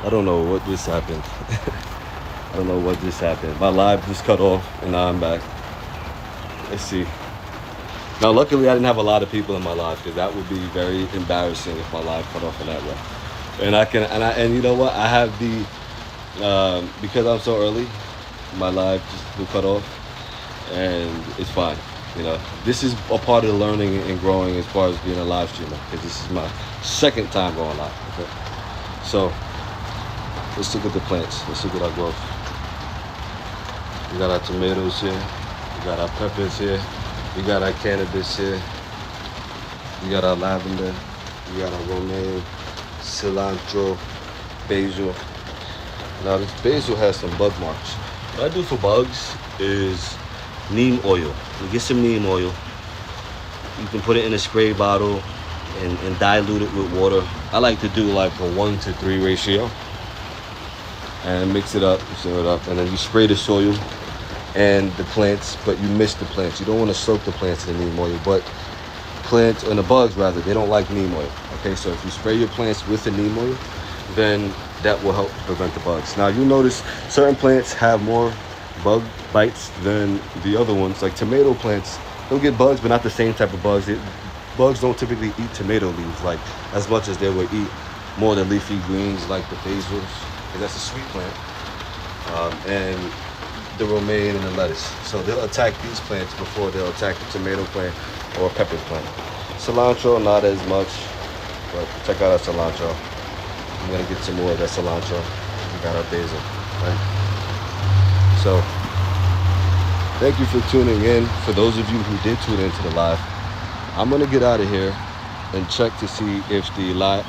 I don't know what just happened. I don't know what just happened. My live just cut off and now I'm back. Let's see. Now, luckily, I didn't have a lot of people in my live because that would be very embarrassing if my live cut off in that way. And you know what? I have the because I'm so early, my live just will cut off, and it's fine. You know, this is a part of the learning and growing as far as being a live streamer because this is my second time going live. Okay, so let's look at the plants. Let's look at our growth. We got our tomatoes here. We got our peppers here. We got our cannabis here. We got our lavender. We got our romaine, cilantro, basil. Now this basil has some bug marks. What I do for bugs is neem oil. You get some neem oil. You can put it in a spray bottle and dilute it with water. I like to do like a 1-to-3 ratio. And mix it up, stir it up, and then you spray the soil and the plants, but you miss the plants. You don't want to soak the plants in the neem oil, but plants, and the bugs rather, they don't like neem oil. Okay, so if you spray your plants with the neem oil, then that will help prevent the bugs. Now you'll notice certain plants have more bug bites than the other ones. Like tomato plants, they'll get bugs, but not the same type of bugs. Bugs don't typically eat tomato leaves like as much as they would eat more of the leafy greens like the basils, because that's a sweet plant. And the romaine and the lettuce. So they'll attack these plants before they'll attack the tomato plant or pepper plant. Cilantro, not as much, but check out our cilantro. I'm gonna get some more of that cilantro. We got our basil, right? So, thank you for tuning in. For those of you who did tune into the live, I'm gonna get out of here and check to see if the live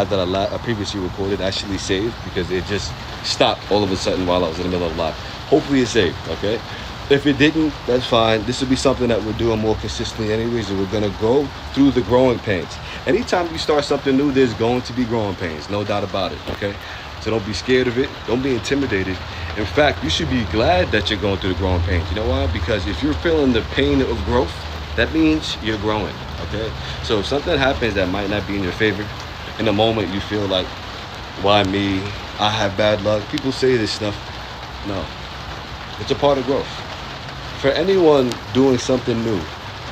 that I previously recorded actually saved, because it just stopped all of a sudden while I was in the middle of live. Hopefully it saved, okay? If it didn't, that's fine. This will be something that we're doing more consistently anyways, and we're gonna go through the growing pains. Anytime you start something new, there's going to be growing pains, no doubt about it, okay? So don't be scared of it, don't be intimidated. In fact, you should be glad that you're going through the growing pains. You know why? Because if you're feeling the pain of growth, that means you're growing, okay? So if something happens that might not be in your favor, in the moment you feel like, why me? I have bad luck. People say this stuff. No, it's a part of growth. For anyone doing something new,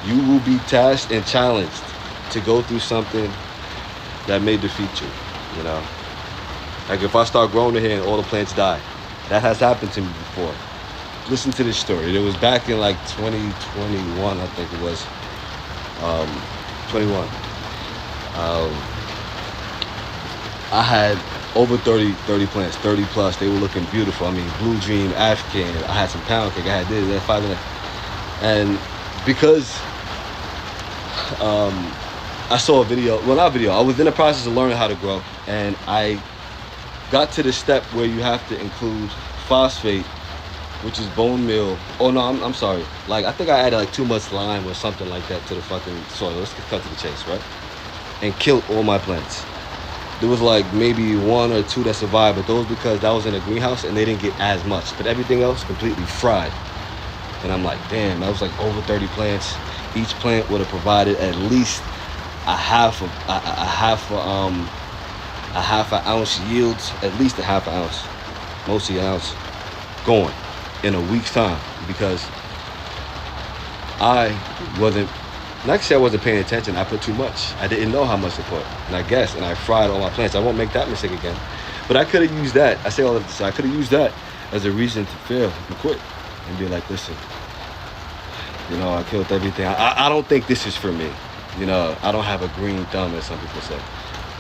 you will be tasked and challenged to go through something that may defeat you, you know? Like if I start growing in here and all the plants die, that has happened to me before. Listen to this story. It was back in like 2021, I think it was. 21. I had over 30 plants, 30 plus. They were looking beautiful. I mean, Blue Dream, African. I had some pound cake. I had this, that, 5 of that. And because I saw a video, well, not a video, I was in the process of learning how to grow. And I got to the step where you have to include phosphate, which is bone meal. Oh, no, I'm sorry. Like, I think I added like too much lime or something like that to the fucking soil. Let's get cut to the chase, right? And killed all my plants. There was like maybe 1 or 2 that survived, but those because that was in a greenhouse and they didn't get as much. But everything else completely fried. And I'm like, damn, that was like over 30 plants. Each plant would have provided at least a half an ounce yields, at least a half an ounce, mostly an ounce, going in a week's time, because I wasn't. Actually, I wasn't paying attention. I put too much. I didn't know how much to put. And I fried all my plants. I won't make that mistake again. But I could have used that. I say all of this. I could have used that as a reason to fail and quit and be like, listen, you know, I killed everything. I don't think this is for me. You know, I don't have a green thumb, as some people say.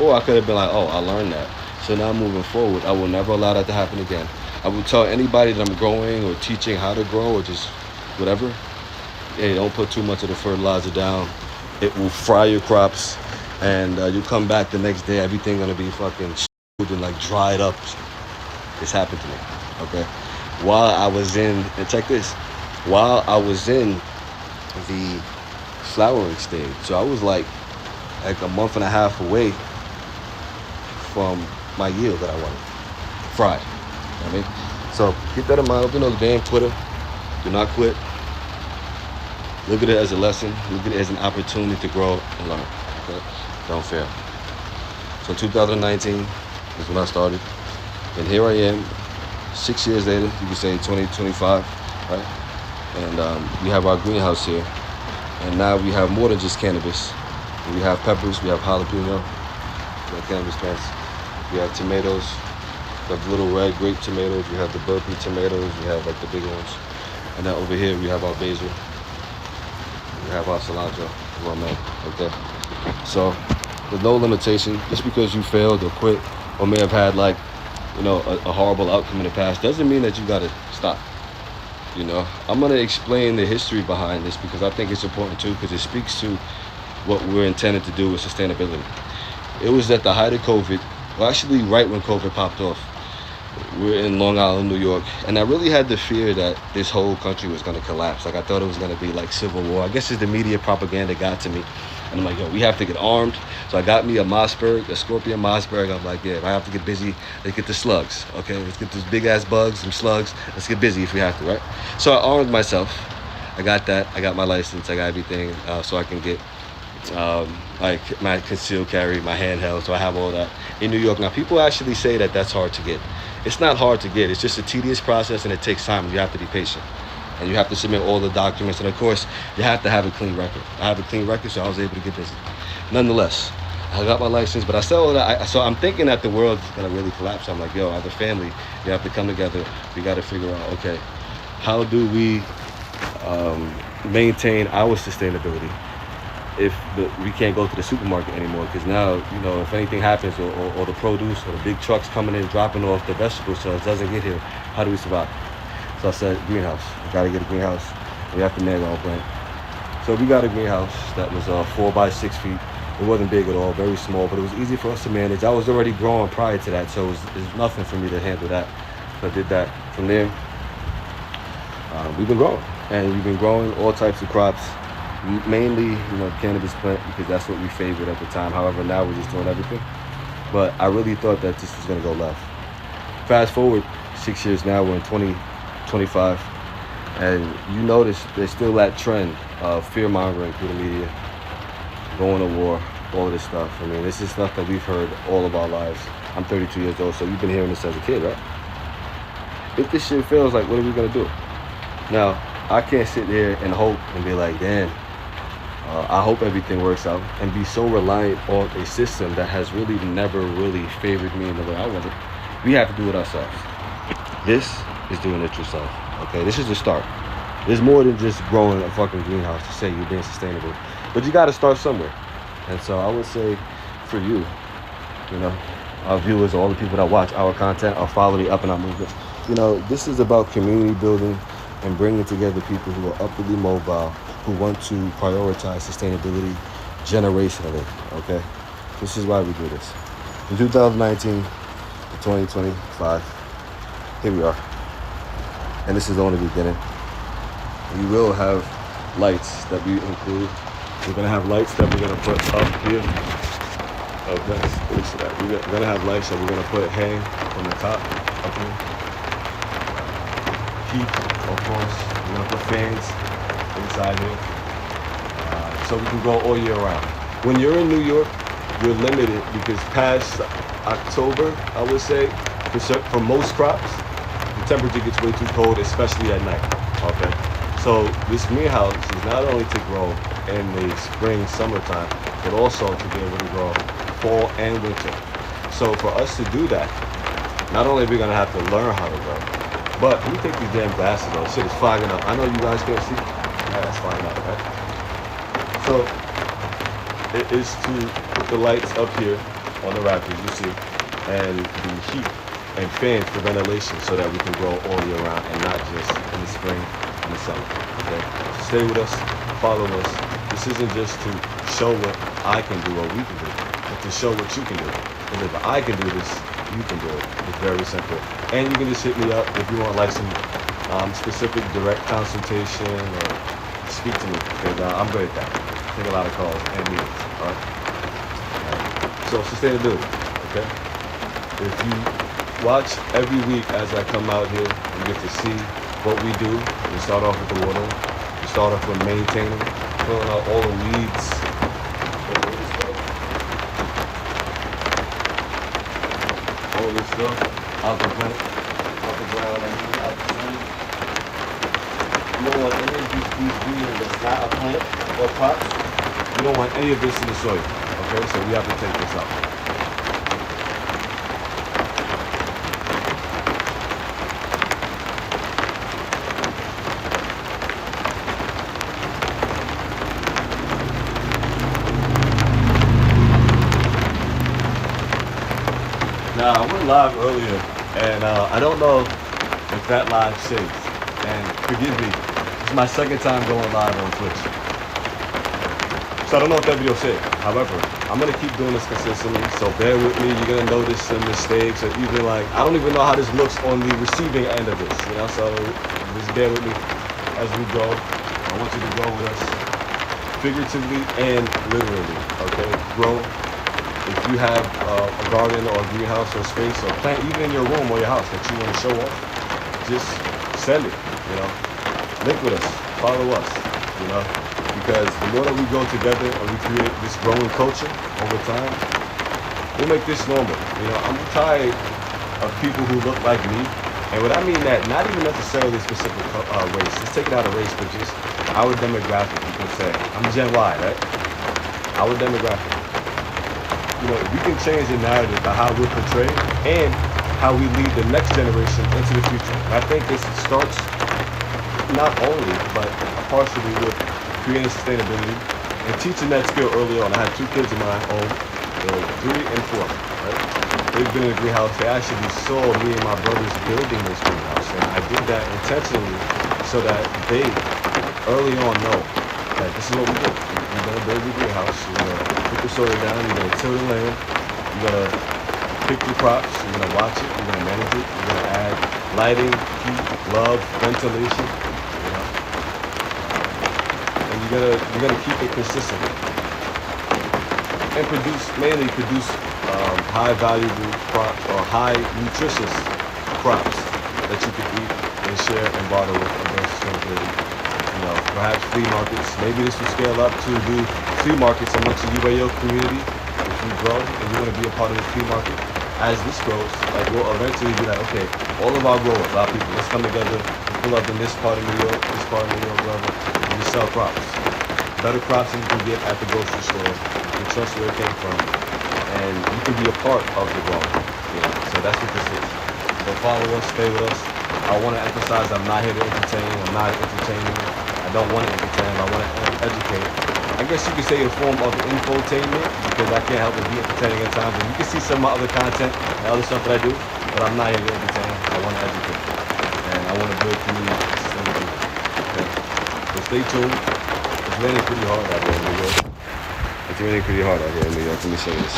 Or I could have been like, oh, I learned that. So now moving forward, I will never allow that to happen again. I will tell anybody that I'm growing or teaching how to grow or just whatever, hey, don't put too much of the fertilizer down. It will fry your crops, and you come back the next day, everything gonna be fucking and like dried up. This happened to me, okay? While I was in, and check this, while I was in the flowering stage, so I was like a month and a half away from my yield that I wanted, fried. You know what I mean? So keep that in mind. You know, the damn Twitter, do not quit. Look at it as a lesson. Look at it as an opportunity to grow and learn. Okay? Don't fail. So 2019 is when I started. And here I am, 6 years later, you can say 2025, right? And we have our greenhouse here. And now we have more than just cannabis. We have peppers, we have jalapeno, we have cannabis plants, we have tomatoes, we have little red grape tomatoes, we have the burpee tomatoes, we have like the big ones. And then over here we have our basil, we have our cilantro, romaine, okay? So there's no limitation. Just because you failed or quit or may have had like, a horrible outcome in the past doesn't mean that you gotta stop. I'm gonna explain the history behind this because I think it's important too, because it speaks to what we're intended to do with sustainability. It was at the height of COVID, well, actually right when COVID popped off. We're in Long Island, New York, and I really had the fear that this whole country was gonna collapse. Like I thought it was gonna be like civil war. I guess it's the media propaganda got to me. And I'm like, yo, we have to get armed. So I got me a Mossberg, a Scorpion Mossberg. I'm like, yeah, if I have to get busy, let's get the slugs, okay? Let's get those big ass bugs, some slugs. Let's get busy if we have to, right? So I armed myself. I got that. I got my license. I got everything so I can get like my concealed carry, my handheld. So I have all that in New York. Now, people actually say that that's hard to get. It's not hard to get. It's just a tedious process and it takes time. And you have to be patient. And you have to submit all the documents. And of course, you have to have a clean record. I have a clean record, so I was able to get busy. Nonetheless, I got my license, but I said all that. So I'm thinking that the world is going to really collapse. I'm like, yo, as a family, we have to come together. We got to figure out, okay, how do we maintain our sustainability if we can't go to the supermarket anymore? Because now, if anything happens or the produce or the big trucks coming in, dropping off the vegetables so it doesn't get here, how do we survive? So I said, greenhouse. We got to get a greenhouse. We have to manage our own plant. So we got a greenhouse that was 4 by 6 feet. It wasn't big at all, very small, but it was easy for us to manage. I was already growing prior to that, so it was nothing for me to handle that. So I did that. From there, we've been growing. And we've been growing all types of crops, mainly, cannabis plant, because that's what we favored at the time. However, now we're just doing everything. But I really thought that this was going to go left. Fast forward 6 years now, we're in 2025, and you notice there's still that trend of fear-mongering through the media, going to war, all of this stuff. I mean, this is stuff that we've heard all of our lives. I'm 32 years old, so you've been hearing this as a kid, right? If this shit fails, like, what are we gonna do? Now, I can't sit there and hope and be like, damn, I hope everything works out, and be so reliant on a system that has really never really favored me in the way I want it. We have to do it ourselves. This is doing it yourself, okay? This is the start. There's more than just growing a fucking greenhouse to say you're being sustainable, but you got to start somewhere. And so I would say for you, our viewers, all the people that watch our content or follow the Up and Out movement, this is about community building and bringing together people who are upwardly mobile, who want to prioritize sustainability generationally, okay? This is why we do this. From 2019 to 2025, here we are. And this is only the beginning. We will have lights that we include. We're gonna have lights that we're gonna put up here. Okay, we're gonna have lights that we're gonna hang from the top up here. Heat, of course. We're gonna put fans inside here, so we can go all year round. When you're in New York, you're limited because past October, I would say, for most crops, the temperature gets way too cold, especially at night. Okay, so this greenhouse is not only to grow in the spring, summertime, but also to be able to grow fall and winter. So for us to do that, not only are we gonna have to learn how to grow, but let me take these damn glasses off. Shit is fogging up. I know you guys can't see. Yeah, that's fogging up, right? So it is to put the lights up here on the rafters, you see, and the heat and fans for ventilation so that we can grow all year round and not just in the spring and the summer. Okay? So stay with us, follow us. This isn't just to show what I can do or we can do, but to show what you can do. Because if I can do this, you can do it. It's very simple. And you can just hit me up if you want like some specific direct consultation or speak to me, because I'm good at that. I take a lot of calls and meetings. All right? So sustainability, okay? If you watch every week as I come out here, you get to see what we do. We start off with the water. We start off with maintaining, pulling out all the weeds. All this stuff. out the plant, out the ground, out the sun. You don't want any of these greenery that's not a plant or crops. You don't want any of this in the soil. Okay, so we have to take this out. Now, I went live earlier, and I don't know if that live saves. And forgive me, this is my second time going live on Twitch. So I don't know if that video saved. However, I'm going to keep doing this consistently, so bear with me. You're going to notice some mistakes, or even like, I don't even know how this looks on the receiving end of this, you know, so just bear with me as we go. I want you to grow with us, figuratively and literally, okay? Grow. If you have a garden or a greenhouse or space or plant even in your room or your house that you want to show off, just send it, you know. Link with us, follow us, you know, because the more that we go together and we create this growing culture over time, we'll make this normal. You know, I'm tired of people who look like me. And what I mean that, not even necessarily specific race, let's take it out of race, but just our demographic. You can say, I'm Gen Y, right? Our demographic. You know, we can change the narrative by how we're portrayed and how we lead the next generation into the future. And I think this starts not only, but partially with creating sustainability and teaching that skill early on. I had 2 kids of my own, 3 and 4, right? They've been in the greenhouse. They actually saw me and my brothers building this greenhouse. And I did that intentionally so that they early on know that this is what we do. You're gonna build your greenhouse, you're gonna put the soil down, you're gonna till the land, you're gonna pick your crops, you're gonna watch it, you're gonna manage it, you're gonna add lighting, heat, love, ventilation, you know. And you're gonna keep it consistent. And mainly produce high valuable crops or high nutritious crops that you can eat and share and barter with and bring sustainability. You know, perhaps flea markets. Maybe this will scale up to do flea markets amongst the UAO community. If you grow and you want to be a part of the flea market, as this grows, like we'll eventually be like, okay, all of our growers, our people, let's come together, pull up in this part of New York, this part of New York, wherever, and just sell crops. Better crops than you can get at the grocery store. You can trust where it came from, and you can be a part of the growing. You know, so that's what this is. So follow us, stay with us. I want to emphasize I'm not here to entertain. I'm not entertaining. I don't want to entertain. I want to educate. I guess you could say a form of infotainment because I can't help but be entertaining at times. And you can see some of my other content and other stuff that I do, but I'm not here to entertain. I want to educate. And I want to build community sustainability. Okay? So stay tuned. It's raining pretty hard out here in New York. It's raining pretty hard out here in New York. Let me show you this.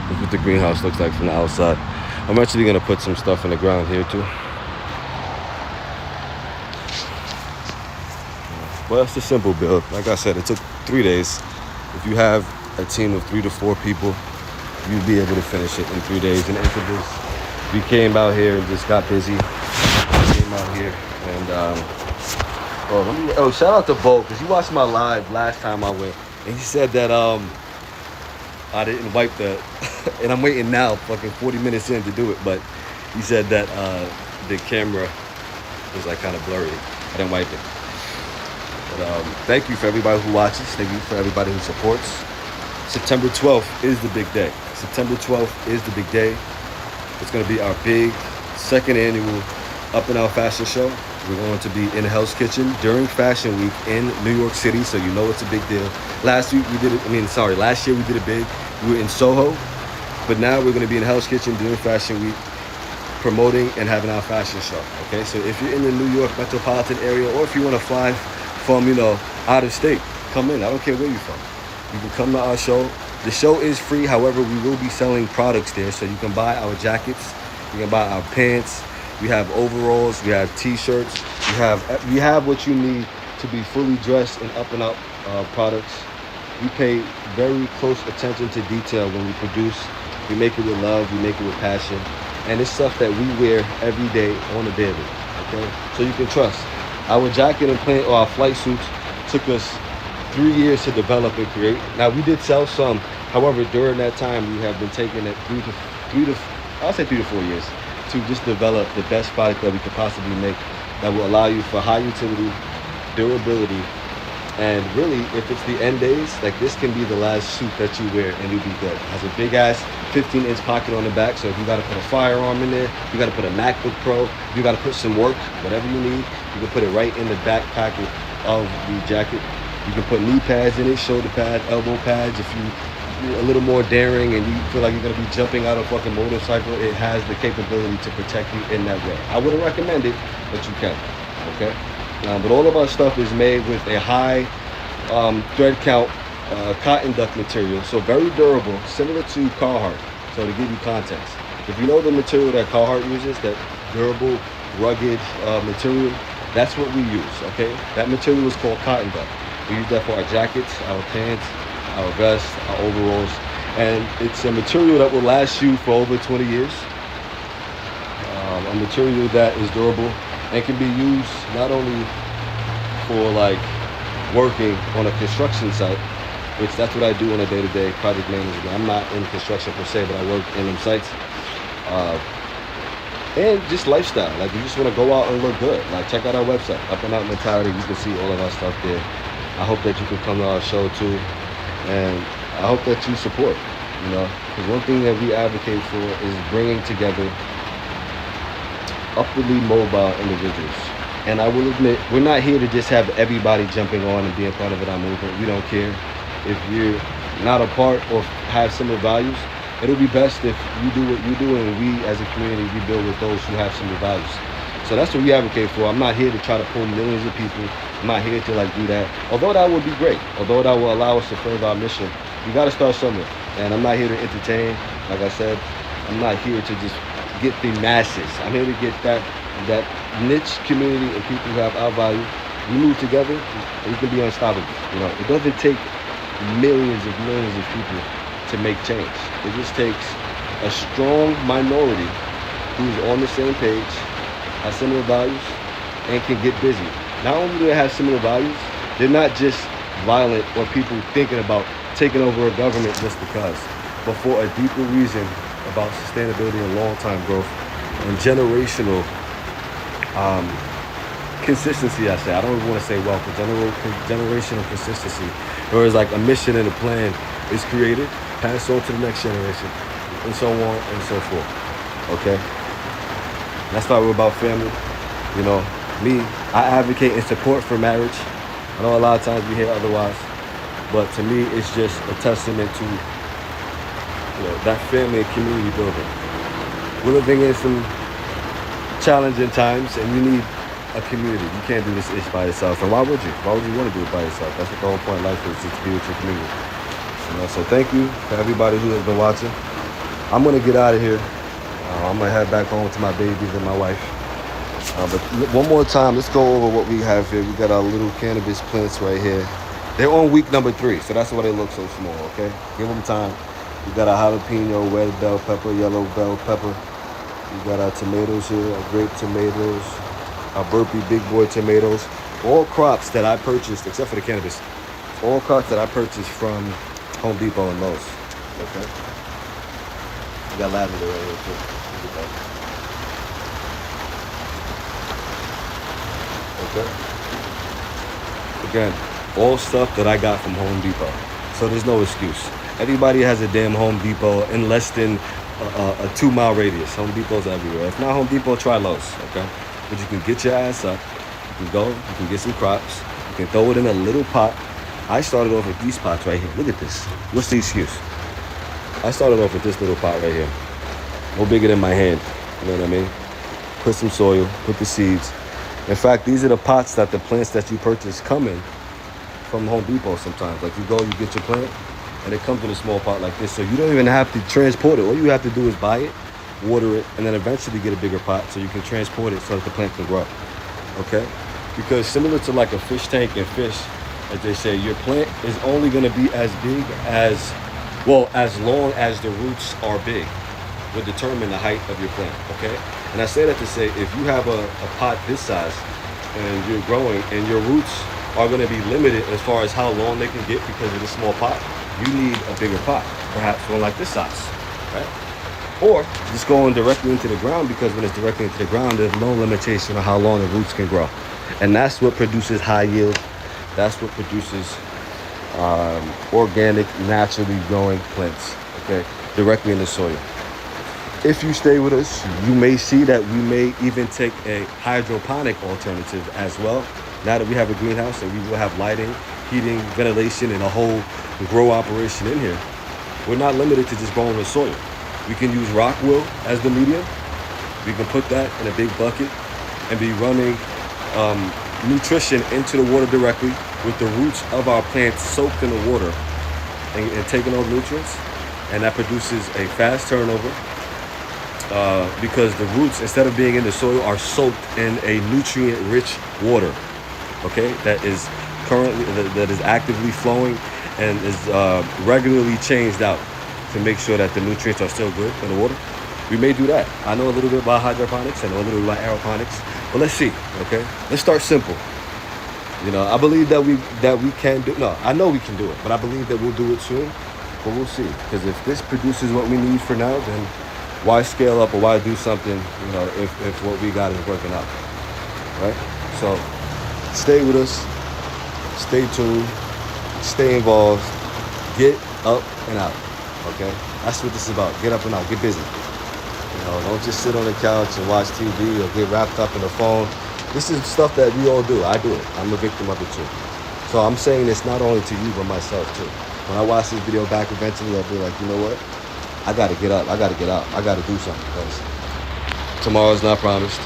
That's what the greenhouse looks like from the outside. I'm actually going to put some stuff in the ground here too. Well, it's a simple build. Like I said, it took 3 days. If you have a team of 3 to 4 people, you'll be able to finish it in 3 days in intervals. We came out here and just got busy. Came out here and shout out to Bo, because he watched my live last time I went, and he said that I didn't wipe the and I'm waiting now fucking 40 minutes in to do it, but he said that the camera was like kind of blurry. I didn't wipe it. But thank you for everybody who watches. Thank you for everybody who supports. September 12th is the big day. September 12th is the big day. It's going to be our big 2nd annual Up and Out Fashion Show. We're going to be in Hell's Kitchen during Fashion Week in New York City, so you know it's a big deal. Last year we did it big. We were in Soho, but now we're going to be in Hell's Kitchen during Fashion Week, promoting and having our fashion show. Okay, so if you're in the New York metropolitan area, or if you want to fly from, out of state, come in. I don't care where you're from. You can come to our show. The show is free. However, we will be selling products there, so you can buy our jackets, you can buy our pants. We have overalls, we have t-shirts, we have what you need to be fully dressed in up and out products. We pay very close attention to detail when we produce. We make it with love, we make it with passion, and it's stuff that we wear every day on a daily. Okay, so you can trust. Our jacket and pant or our flight suits took us 3 years to develop and create. Now we did sell some. However, during that time, we have been taking it I'll say 3 to 4 years to just develop the best product that we could possibly make that will allow you for high utility, durability, and really, if it's the end days, like this can be the last suit that you wear and you'll be good. It has a big ass 15-inch pocket on the back, so if you gotta put a firearm in there, you gotta put a MacBook Pro, if you gotta put some work, whatever you need, you can put it right in the back pocket of the jacket. You can put knee pads in it, shoulder pads, elbow pads. If you're a little more daring and you feel like you're gonna be jumping out of a fucking motorcycle, it has the capability to protect you in that way. I wouldn't recommend it, but you can, okay? But all of our stuff is made with a high thread count cotton duck material, so very durable, similar to Carhartt. So to give you context, if you know the material that Carhartt uses, that durable, rugged material, that's what we use, okay? That material is called cotton duck. We use that for our jackets, our pants, our vests, our overalls, and it's a material that will last you for over 20 years. A material that is durable and can be used not only for like working on a construction site, which that's what I do on a day-to-day project management. I'm not in construction per se, but I work in them sites. And just lifestyle, like you just want to go out and look good. Like check out our website, Up and Out Mentality. You can see all of our stuff there. I hope that you can come to our show too, and I hope that you support, you know, because one thing that we advocate for is bringing together upwardly mobile individuals. And I will admit, we're not here to just have everybody jumping on and being part of our movement. We don't care if you're not a part or have similar values. It'll be best if you do what you do, and we as a community, we build with those who have similar values. So that's what we advocate for. I'm not here to try to pull millions of people. I'm not here to like do that. Although that would be great, although that will allow us to further our mission, we got to start somewhere. And I'm not here to entertain. Like I said, I'm not here to just get the masses. I'm here to get that niche community and people who have our value. We move together, and we can be unstoppable. You know, it doesn't take millions of people to make change. It just takes a strong minority who's on the same page, has similar values, and can get busy. Not only do they have similar values, they're not just violent or people thinking about taking over a government just because, but for a deeper reason about sustainability and long-term growth and generational consistency. I say, I don't even want to say wealth, but generational consistency. Whereas like a mission and a plan is created, passed on to the next generation, and so on and so forth. Okay? That's why we're about family. You know, me, I advocate and support for marriage. I know a lot of times we hear otherwise, but to me, it's just a testament to, you know, that family and community building. We're living in some challenging times, and you need a community. You can't do this ish by yourself. And why would you? Why would you want to do it by yourself? That's what the whole point of life is, just to be with your community. You know, so thank you for everybody who has been watching. I'm gonna get out of here. I'm gonna head back home to my babies and my wife. But one more time, let's go over what we have here. We got our little cannabis plants right here. They're on week number 3, so that's why they look so small. Okay, give them time. We got our jalapeno, red bell pepper, yellow bell pepper. We got our tomatoes here, our grape tomatoes, our burpee big boy tomatoes. All crops that I purchased, except for the cannabis, all crops that I purchased from Home Depot and Lowe's. Okay. We got lavender right here too. Okay. Again, all stuff that I got from Home Depot. So there's no excuse. Everybody has a damn Home Depot in less than a 2-mile radius. Home Depot's everywhere. If not Home Depot, try Lowe's, okay? But you can get your ass up. You can go, you can get some crops. You can throw it in a little pot. I started off with these pots right here. Look at this. What's the excuse? I started off with this little pot right here. No bigger than my hand. You know what I mean? Put some soil, put the seeds. In fact, these are the pots that the plants that you purchase come in from Home Depot sometimes. Like you go, you get your plant, and it comes in a small pot like this. So you don't even have to transport it. All you have to do is buy it, water it, and then eventually get a bigger pot so you can transport it so that the plant can grow. Okay? Because similar to like a fish tank and fish, as they say, your plant is only going to be as big as, well, as long as the roots are big will determine the height of your plant, okay? And I say that to say, if you have a pot this size and you're growing and your roots are going to be limited as far as how long they can get because of the small pot. You need a bigger pot, perhaps one like this size, right? Or just going directly into the ground, because when it's directly into the ground, there's no limitation on how long the roots can grow. And that's what produces high yield. That's what produces organic, naturally growing plants, okay, directly in the soil. If you stay with us, you may see that we may even take a hydroponic alternative as well. Now that we have a greenhouse and we will have lighting, heating, ventilation, and a whole grow operation in here, we're not limited to just growing in soil. We can use rock wool as the medium. We can put that in a big bucket and be running nutrition into the water directly with the roots of our plants soaked in the water and taking those nutrients. And that produces a fast turnover because the roots, instead of being in the soil, are soaked in a nutrient-rich water, okay, that is actively flowing and is regularly changed out to make sure that the nutrients are still good in the water. We may do that. I know a little bit about hydroponics, I know a little bit about aeroponics, but let's see, okay? Let's start simple. You know, I believe that we can do, no, I know we can do it, but I believe that we'll do it soon, but we'll see. Because if this produces what we need for now, then why scale up or why do something, you know, if what we got is working out, right? So stay with us, stay tuned, stay involved, get up and out, okay? That's what this is about. Get up and out, get busy. You know, don't just sit on the couch and watch TV or get wrapped up in the phone. This is stuff that we all do. I do it. I'm a victim of it too. So I'm saying this not only to you, but myself too. When I watch this video back eventually, I'll be like, you know what? I got to get up. I got to get out. I got to do something, because tomorrow's not promised.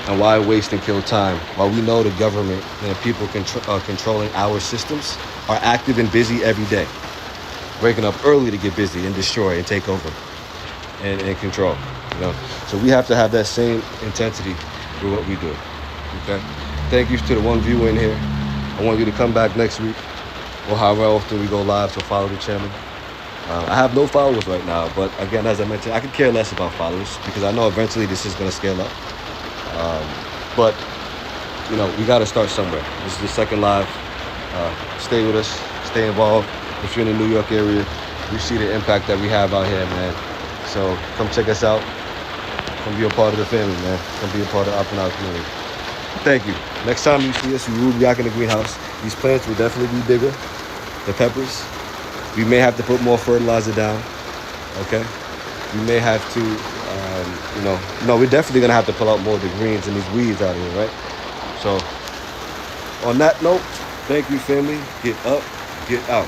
And why waste and kill time while we know the government and people controlling our systems are active and busy every day, waking up early to get busy and destroy and take over and control, you know? So we have to have that same intensity for what we do, okay? Thank you to the one viewer in here. I want you to come back next week or however often we go live to follow the channel. I have no followers right now, but again, as I mentioned, I could care less about followers because I know eventually this is going to scale up. But, you know, we got to start somewhere. This is the second live. Stay with us. Stay involved. If you're in the New York area, you see the impact that we have out here, man. So come check us out. Come be a part of the family, man. Come be a part of the Up and Out community. Thank you. Next time you see us, we will be back in the greenhouse. These plants will definitely be bigger. The peppers. We may have to put more fertilizer down. Okay? We may have to, we're definitely going to have to pull out more of the greens and these weeds out of here, right? So, on that note, thank you, family. Get up, get out.